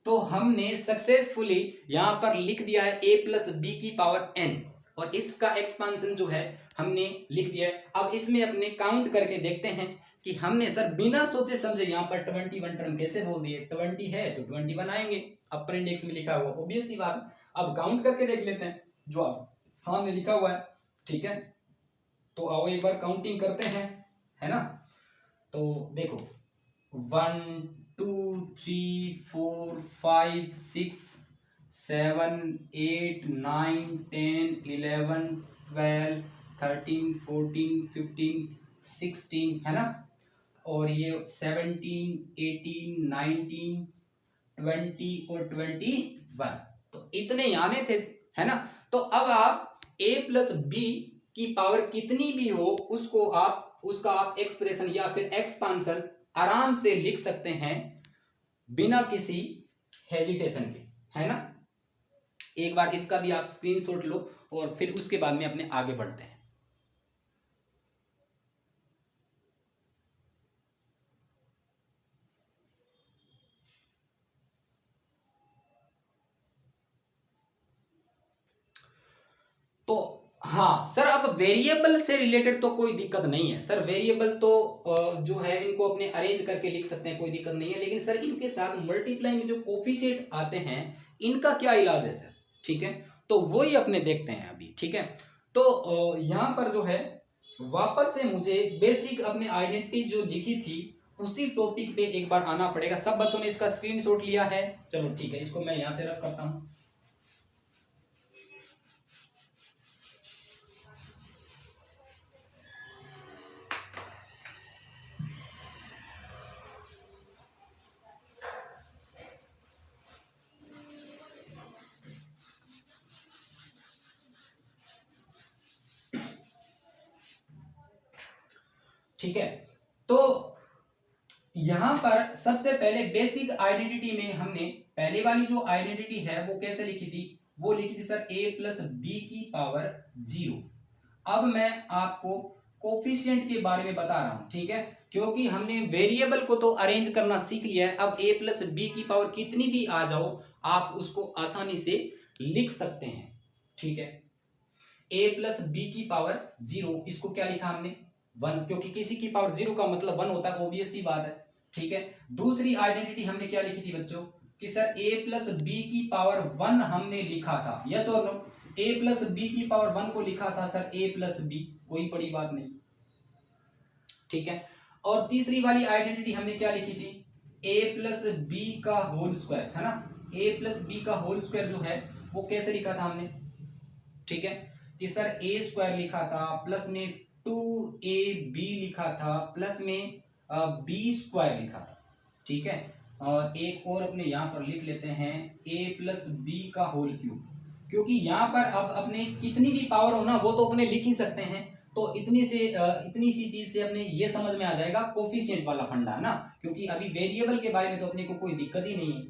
तो हमने सक्सेसफुली यहाँ पर लिख दिया है a प्लस बी की पावर n, और इसका एक्सपांशन जो है हमने लिख दिया है। अब इसमें अपने काउंट करके देखते हैं कि हमने सर बिना सोचे समझे यहाँ पर 21 टर्म कैसे बोल दिए, 20 है तो 21 आएंगे, अपर इंडेक्स में लिखा हुआ, ऑब्वियस सी बात। अब काउंट करके देख लेते हैं जो आप सामने लिखा हुआ है, ठीक है। तो आओ एक बार काउंटिंग करते हैं, है ना। तो देखो 1 2 3 4 5 6 7 8 9 10 11 12 13 14 15 16 है ना, और ये 17 18 19 20 और 21, तो इतने आने थे, है ना। तो अब आप a प्लस बी की पावर कितनी भी हो उसका आप एक्सप्रेशन या फिर एक्सपांशन आराम से लिख सकते हैं बिना किसी हेजिटेशन के, है ना। एक बार इसका भी आप स्क्रीनशॉट लो और फिर उसके बाद में अपने आगे बढ़ते हैं। तो हाँ सर, अब वेरिएबल से रिलेटेड तो कोई दिक्कत नहीं है सर, वेरिएबल तो जो है इनको अपने अरेंज करके लिख सकते हैं, कोई दिक्कत नहीं है। लेकिन सर इनके साथ मल्टीप्लाई में जो कोफिशिएंट आते हैं इनका क्या इलाज है सर, ठीक है, तो वही अपने देखते हैं अभी, ठीक है। तो यहाँ पर जो है वापस से मुझे बेसिक अपने आइडेंटिटी जो लिखी थी उसी टॉपिक पे एक बार आना पड़ेगा। सब बच्चों ने इसका स्क्रीनशॉट लिया है, चलो ठीक है, इसको मैं यहाँ से रख करता हूँ। ठीक है, तो यहां पर सबसे पहले बेसिक आइडेंटिटी में हमने पहले वाली जो आइडेंटिटी है वो कैसे लिखी थी, वो लिखी थी सर a प्लस बी की पावर 0। अब मैं आपको कोफिशिएंट के बारे में बता रहा हूं, ठीक है, क्योंकि हमने वेरिएबल को तो अरेंज करना सीख लिया है। अब a प्लस बी की पावर कितनी भी आ जाओ आप उसको आसानी से लिख सकते हैं, ठीक है। a प्लस बी की पावर 0, इसको क्या लिखा हमने 1, क्योंकि किसी की पावर 0 का मतलब 1 होता है, ऑब्वियस सी बात है, ठीक है। दूसरी आइडेंटिटी हमने क्या लिखी थी बच्चों कि सर a प्लस बी की पावर 1 हमने लिखा था, यस और नो, a प्लस बी की पावर 1 को लिखा था सर a प्लस बी, कोई बड़ी बात नहीं, ठीक है। और तीसरी वाली आइडेंटिटी हमने क्या लिखी थी, a प्लस बी का होल स्क्वायर, है ना, a प्लस बी का होल स्क्वायर जो है वो कैसे लिखा था हमने, ठीक है, कि सर a स्क्वायर लिखा था प्लस में 2ab लिखा था प्लस में b स्क्वायर लिखा था, ठीक है। और एक और अपने यहाँ पर लिख लेते हैं a प्लस बी का होल क्यूब, क्योंकि यहाँ पर अब अपने कितनी भी पावर हो ना वो तो अपने लिख ही सकते हैं। तो इतनी सी चीज से अपने ये समझ में आ जाएगा कोफिशिएंट वाला फंडा, है ना, क्योंकि अभी वेरिएबल के बारे में तो अपने को कोई दिक्कत ही नहीं है।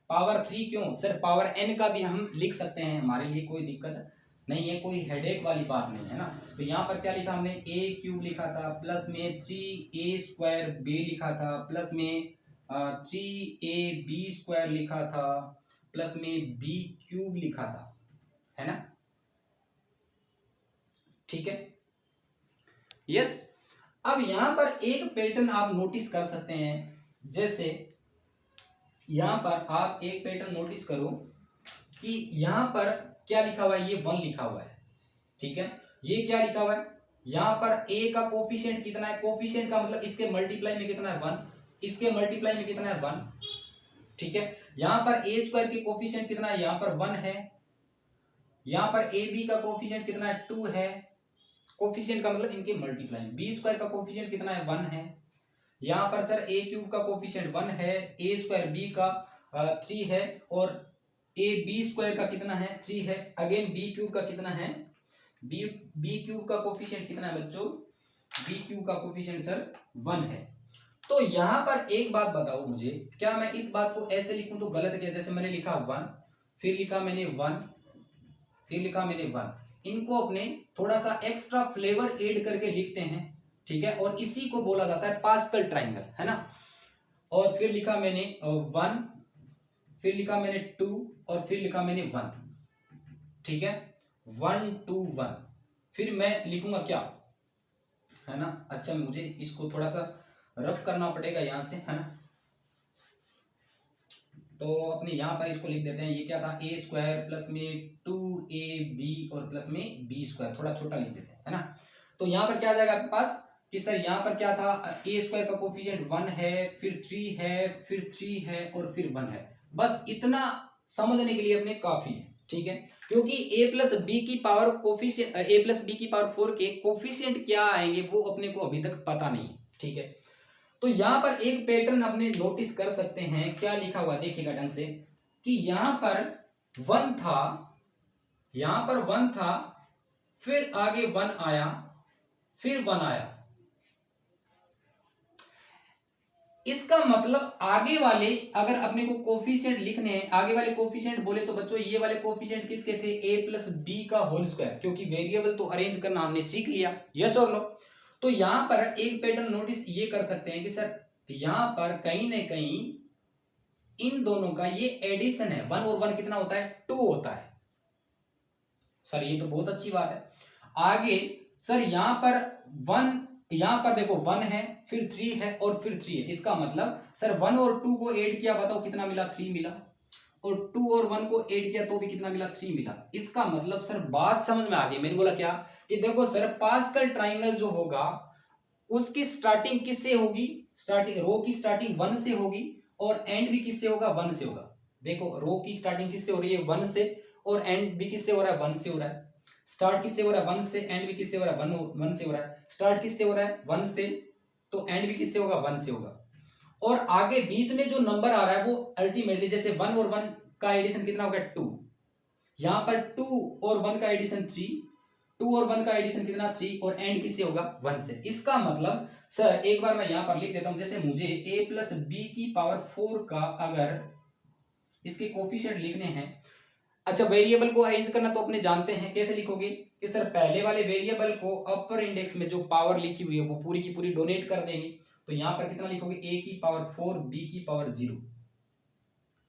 पावर 3 क्यों सर, पावर n का भी हम लिख सकते हैं, हमारे लिए कोई दिक्कत नहीं है, कोई हेडेक वाली बात नहीं है ना। तो यहाँ पर क्या लिखा हमने, a क्यूब लिखा था प्लस में 3a स्क्वायर b लिखा था प्लस में 3ab स्क्वायर लिखा था प्लस में b क्यूब लिखा था, है ना, ठीक है, यस। अब यहाँ पर एक पैटर्न आप नोटिस कर सकते हैं, जैसे यहाँ पर आप एक पैटर्न नोटिस करो कि यहाँ पर क्या लिखा हुआ है, ये 1 लिखा हुआ है, ठीक है। ये क्या लिखा हुआ है, यहाँ पर a का कोफिशिएंट कितना है, कोफिशिएंट का मतलब इसके मल्टीप्लाई में कितना है 1, इसके मल्टीप्लाई में कितना है 1, ठीक है। यहाँ पर a स्क्वायर की कोफिशिएंट कितना है, यहाँ पर 1 है। यहाँ पर ab का कोफिशिएंट कितना है 2 है, कोफिशिएंट का मतलब इनके मल्टीप्लाई। b स्क्वायर का कोफिशिएंट कितना है 1 है। यहाँ पर सर a क्यूब का कोफिशिएंट 1 है, a स्क्वायर b का 3 है और a b स्क्वायर का कितना है 3 है। अगेन b क्यूब का कितना है, b क्यूब का कोफिशिएंट कितना है बच्चों, b क्यूब का कोफिशिएंट सर 1 है। तो यहाँ पर एक बात बताओ मुझे, क्या मैं इस बात को ऐसे लिखूं तो गलत किया, जैसे मैंने लिखा 1, फिर लिखा मैंने 1, फिर लिखा मैंने 1, इनको अपने थोड़ा सा एक्स्ट्रा फ्लेवर ऐड करके लिखते हैं, ठीक है, और इसी को बोला जाता है पास्कल ट्राइंगल, है ना। और फिर लिखा मैंने 1, फिर लिखा मैंने 2 और फिर लिखा मैंने 1, ठीक है, 1 2 1, फिर मैं लिखूंगा क्या, है ना। अच्छा मुझे इसको थोड़ा सा रफ करना पड़ेगा यहाँ से, है ना, तो अपने यहाँ पर इसको लिख देते हैं, ये क्या था a स्क्वायर प्लस में 2ab और प्लस में b स्क्वायर, थोड़ा छोटा लिख देते हैं, है ना। तो यहाँ पर क्या आ जाएगा आपके पास कि सर यहाँ पर क्या था, ए स्क्वायर का कोफिशिएंट 1 है, फिर 3 है, फिर 3 है और फिर 1 है। बस इतना समझने के लिए अपने काफी है, ठीक है, क्योंकि a प्लस बी की power coefficient, a plus b की पावर 4 के कोफिशिएंट क्या आएंगे वो अपने को अभी तक पता नहीं है, ठीक है। तो यहाँ पर एक पैटर्न अपने नोटिस कर सकते हैं, क्या लिखा हुआ देखिएगा ढंग से, कि यहाँ पर 1 था, यहाँ पर 1 था, फिर आगे 1 आया, फिर 1 आया। इसका मतलब आगे वाले अगर अपने को कोफिशिएंट लिखने हैं, आगे वाले कोफिशिएंट बोले तो बच्चों ये वाले कोफिशिएंट किसके थे, a प्लस बी का होल स्क्वायर, क्योंकि वेरिएबल तो अरेंज करना हमने सीख लिया, यस और नो। तो यहां पर एक पैटर्न नोटिस ये कर सकते हैं कि सर यहां पर कहीं ना कहीं इन दोनों का ये एडिशन है, 1 और 1 कितना होता है, 2 होता है। सर ये तो बहुत अच्छी बात है। आगे सर यहां पर 1, यहां पर देखो 1 है, फिर 3 है और फिर 3 है, इसका मतलब सर 1 और 2 को ऐड किया, बताओ कितना मिला, 3 मिला, और 2 और 1 को ऐड किया तो भी कितना मिला, 3 मिला। इसका मतलब सर बात समझ में आ गई। मैंने बोला क्या, कि देखो सर पास्कल ट्राइंगल जो होगा उसकी स्टार्टिंग किससे होगी, स्टार्टिंग रो की स्टार्टिंग 1 से होगी और एंड भी किससे होगा, 1 से होगा। देखो रो की स्टार्टिंग किससे हो रही है, 1 से, और एंड भी किससे हो रहा है, 1 से हो रहा है। स्टार्ट किससे हो रहा है, 1 से, एंड भी किससे हो रहा है, 1 से हो रहा है। स्टार्ट किससे हो रहा है, 1 से, तो एंड भी किससे होगा, 1 से होगा। और आगे बीच में जो नंबर आ रहा है वो अल्टीमेटली जैसे 1 और 1 का एडिशन कितना हो गया, 2, यहां पर 2 और 1 का एडिशन 3, 2 और 1 का एडिशन कितना, 3, और एंड किससे होगा, 1 से। इसका मतलब सर एक बार मैं यहां पर लिख देता हूं, जैसे मुझे a प्लस बी की पावर 4 का अगर इसके कोफिशिएंट लिखने हैं, अच्छा वेरिएबल को अरेंज करना तो अपने जानते हैं, कैसे लिखोगे कि सर पहले वाले वेरिएबल को अपर इंडेक्स में जो पावर लिखी हुई है वो पूरी की पूरी डोनेट कर देंगे। तो यहां पर कितना लिखोगे, a की पावर 4 b की पावर 0,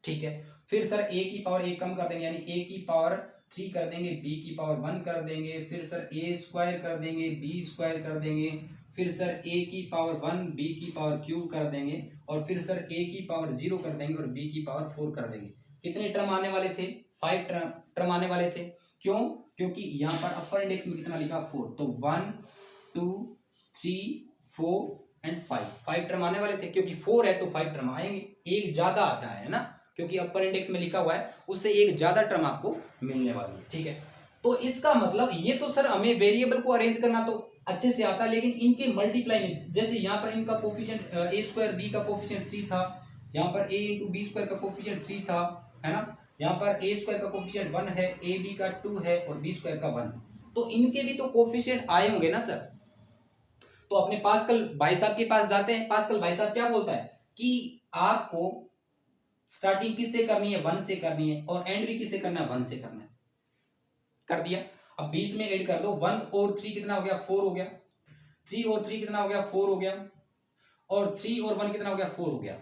ठीक है। फिर सर a की पावर 1 कम कर देंगे, यानी a की पावर 3 कर देंगे, b की पावर 1 कर देंगे, फिर सर a स्क्वायर कर देंगे, b स्क्वायर कर देंगे, फिर सर a की पावर 1 b की पावर क्यूब कर देंगे, और फिर सर a की पावर 0 कर देंगे और b की पावर 4 कर देंगे। कितने टर्म आने वाले थे, 5 टर्म आने वाले थे। क्यों, क्योंकि यहाँ पर अपर इंडेक्स में कितना लिखा, 4, तो 1 2 3 4 एंड 5 टर्म आने वाले थे, क्योंकि 4 है तो 5 टर्म आएंगे, एक ज्यादा आता है ना, क्योंकि अपर इंडेक्स में लिखा हुआ है उससे एक ज्यादा टर्म आपको मिलने वाली है, ठीक है। तो इसका मतलब ये तो सर हमें वेरिएबल को अरेंज करना तो अच्छे से आता है, लेकिन इनके मल्टीप्लाई में जैसे यहाँ पर इनका कोफिशिएंट a स्क्वायर b का कोफिशिएंट 3 था, यहाँ पर a इंटू बी स्क्वायर का कोफिशिएंट 3 था, है ना। यहाँ पर a स्क्वायर का कोफिशिएंट 1 है, a b का 2 है और b स्क्वायर का 1, तो इनके भी तो कोफिशिएंट आए होंगे ना सर। तो अपने पास्कल भाई साहब के पास जाते हैं। पास्कल भाई साहब क्या बोलता है कि आपको स्टार्टिंग किससे करनी है, 1 से करनी है, और एंड भी किससे करना है, 1 से करना है। कर दिया। अब बीच में ऐड कर दो, 1 और 3 कितना हो गया, 4 हो गया, 3 और 3 कितना हो गया, 4 हो गया, और 3 और 1 कितना हो गया, 4 हो गया।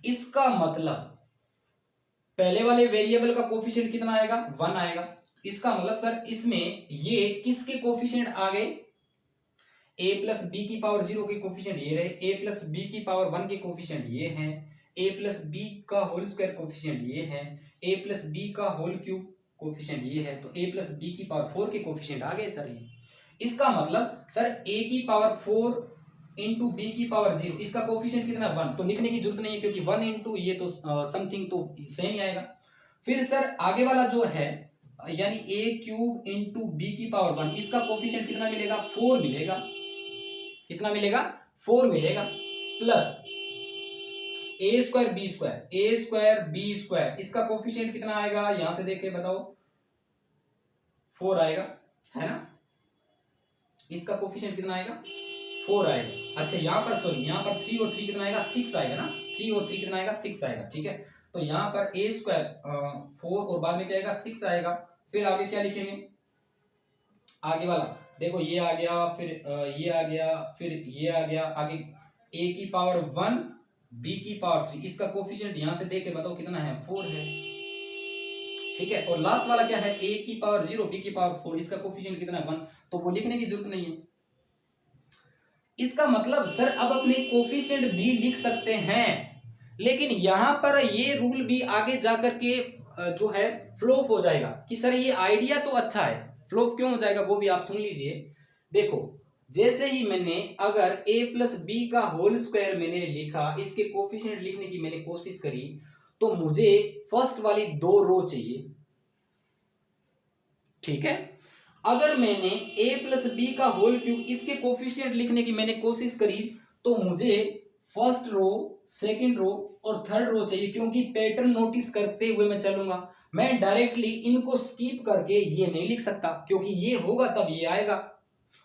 इसका मतलब पहले वाले वेरिएबल का कोफिशिएंट कितना आएगा, 1 आएगा। इसका मतलब सर इसमें ये किसके कोफिशिएंट आ गए, a प्लस बी की पावर 0 के कोफिशिएंट ये रहे, a प्लस बी की पावर 1 के कोफिशिएंट ये हैं, a प्लस बी का होल स्क्वायर कोफिशिएंट ये है, a प्लस बी का होल क्यूब कोफिशिएंट ये है, तो a प्लस बी की पावर 4 के कोफिशिएंट आ गए सर ये। इसका मतलब सर a की पावर 4 इंटू बी की पावर 0, इसका कोफिशिएंट कितना, 1, तो लिखने की जरूरत नहीं है क्योंकि 1 इंटू ये तो समथिंग तो सेम ही आएगा। फिर सर आगे वाला जो है यानी a क्यूब इंटू बी की पावर 1, इसका कोफिशिएंट कितना मिलेगा, 4 मिलेगा। कितना मिलेगा, 4 मिलेगा, plus a square b square, a square b square, इसका कोफिशिएंट कितना आएगा, यहां से देख के बताओ, 4 आएगा, है ना। इसका कोफिशिएंट कितना आएगा, 4 आएगा। अच्छा यहाँ पर सॉरी, यहाँ पर 3 और 3 कितना आएगा, 6 आएगा ना, 3 और 3 कितना आएगा, 6 आएगा, ठीक है। तो यहाँ पर a स्क्वायर 4 और बाद में क्या आएगा, 6 आएगा। फिर आगे क्या लिखेंगे, आगे वाला देखो ये आ गया, फिर ये आ गया, फिर ये आ गया, आगे a की पावर 1 b की पावर 3, इसका कोफिशिएंट यहां से देख के बताओ कितना है, 4 है, ठीक है। और लास्ट वाला क्या है, a की पावर 0 b की पावर 4, इसका कोफिशिएंट कितना है, 1, तो वो लिखने की जरूरत नहीं है। इसका मतलब सर अब अपने कोफिशिएंट भी लिख सकते हैं, लेकिन यहां पर ये रूल भी आगे जाकर के जो है फ्लॉप हो जाएगा कि सर ये आइडिया तो अच्छा है, फ्लॉप क्यों हो जाएगा वो भी आप सुन लीजिए। देखो जैसे ही मैंने अगर a प्लस बी का होल स्क्वायर मैंने लिखा, इसके कोफिशिएंट लिखने की मैंने कोशिश करी, तो मुझे फर्स्ट वाली 2 रो चाहिए, ठीक है। अगर मैंने a प्लस बी का होल क्यूब इसके कोफिशिएंट लिखने की मैंने कोशिश करी, तो मुझे फर्स्ट रो, सेकंड रो और थर्ड रो चाहिए, क्योंकि पैटर्न नोटिस करते हुए मैं चलूंगा। मैं डायरेक्टली इनको स्किप करके ये नहीं लिख सकता, क्योंकि ये होगा तब ये आएगा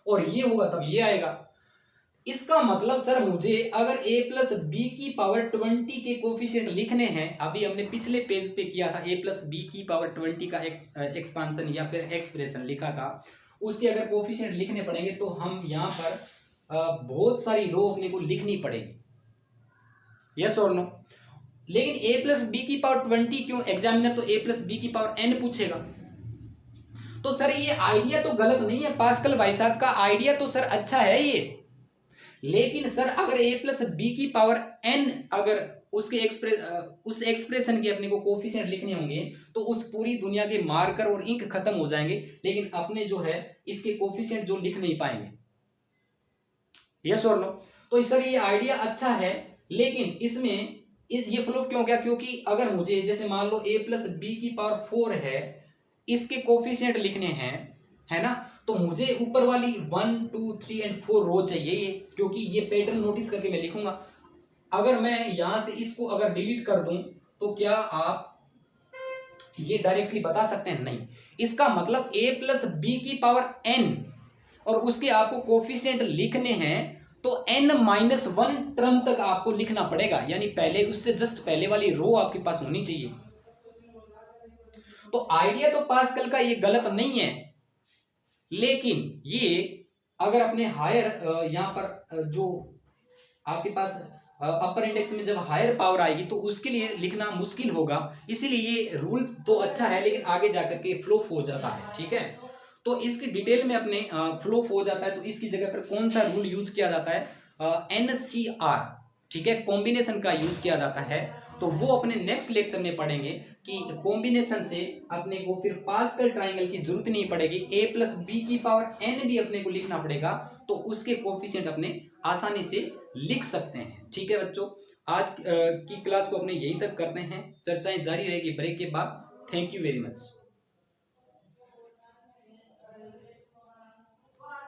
और ये होगा तब ये आएगा। इसका मतलब सर मुझे अगर a प्लस बी की पावर 20 के कोफिशिएंट लिखने हैं, अभी हमने पिछले पेज पे किया था a प्लस बी की पावर 20 का एक्सपांसन या फिर एक्सप्रेशन लिखा था, उसके अगर कोफिशिएंट लिखने पड़ेंगे तो हम यहाँ पर बहुत सारी रो अपने को लिखनी पड़ेगी, यस और नो। लेकिन a प्लस बी की पावर 20 क्यों? एग्जामिनर तो a प्लस बी की पावर n पूछेगा। तो सर ये आइडिया तो गलत नहीं है, पास्कल भाई साहब का आइडिया तो सर अच्छा है ये, लेकिन सर अगर a प्लस बी की पावर n अगर उस एक्सप्रेशन के अपने को कोफिशिएंट लिखने होंगे, तो उस पूरी दुनिया के मार्कर और इंक खत्म हो जाएंगे, लेकिन अपने जो है इसके कोफिशिएंट जो लिख नहीं पाएंगे, यस और नो। तो सर ये आइडिया अच्छा है, लेकिन इसमें ये फ्लॉप क्यों हो गया? क्योंकि अगर मुझे जैसे मान लो a प्लस बी की पावर 4 है, इसके कोफिशिएंट लिखने हैं, है ना, तो मुझे ऊपर वाली 1 2 3 एंड 4 रो चाहिए ये, क्योंकि ये पैटर्न नोटिस करके मैं लिखूंगा। अगर मैं यहां से इसको अगर डिलीट कर दूं, तो क्या आप ये डायरेक्टली बता सकते हैं? नहीं। इसका मतलब a प्लस बी की पावर n और उसके आपको कोफिशिएंट लिखने हैं, तो n-1 टर्म तक आपको लिखना पड़ेगा, यानी पहले उससे जस्ट पहले वाली रो आपके पास होनी चाहिए। तो आइडिया तो पास्कल का ये गलत नहीं है, लेकिन ये अगर अपने हायर यहां पर जो आपके पास अपर इंडेक्स में जब हायर पावर आएगी तो उसके लिए लिखना मुश्किल होगा, इसीलिए ये रूल तो अच्छा है, लेकिन आगे जाकर के फ्लॉप हो जाता है, ठीक है। तो इसकी डिटेल में अपने फ्लॉप हो जाता है, तो इसकी जगह पर कौन सा रूल यूज किया जाता है? NCR, ठीक है, कॉम्बिनेशन का यूज किया जाता है। तो वो अपने नेक्स्ट लेक्चर में पढ़ेंगे कि कॉम्बिनेशन से अपने को फिर पास्कल ट्राइंगल की जरूरत नहीं पड़ेगी, a प्लस बी की पावर n भी अपने को लिखना पड़ेगा, तो उसके कोफिशिएंट अपने आसानी से लिख सकते हैं, ठीक है बच्चों। आज की क्लास को अपने यहीं तक करते हैं, चर्चाएं जारी रहेगी ब्रेक के बाद। Thank you very much.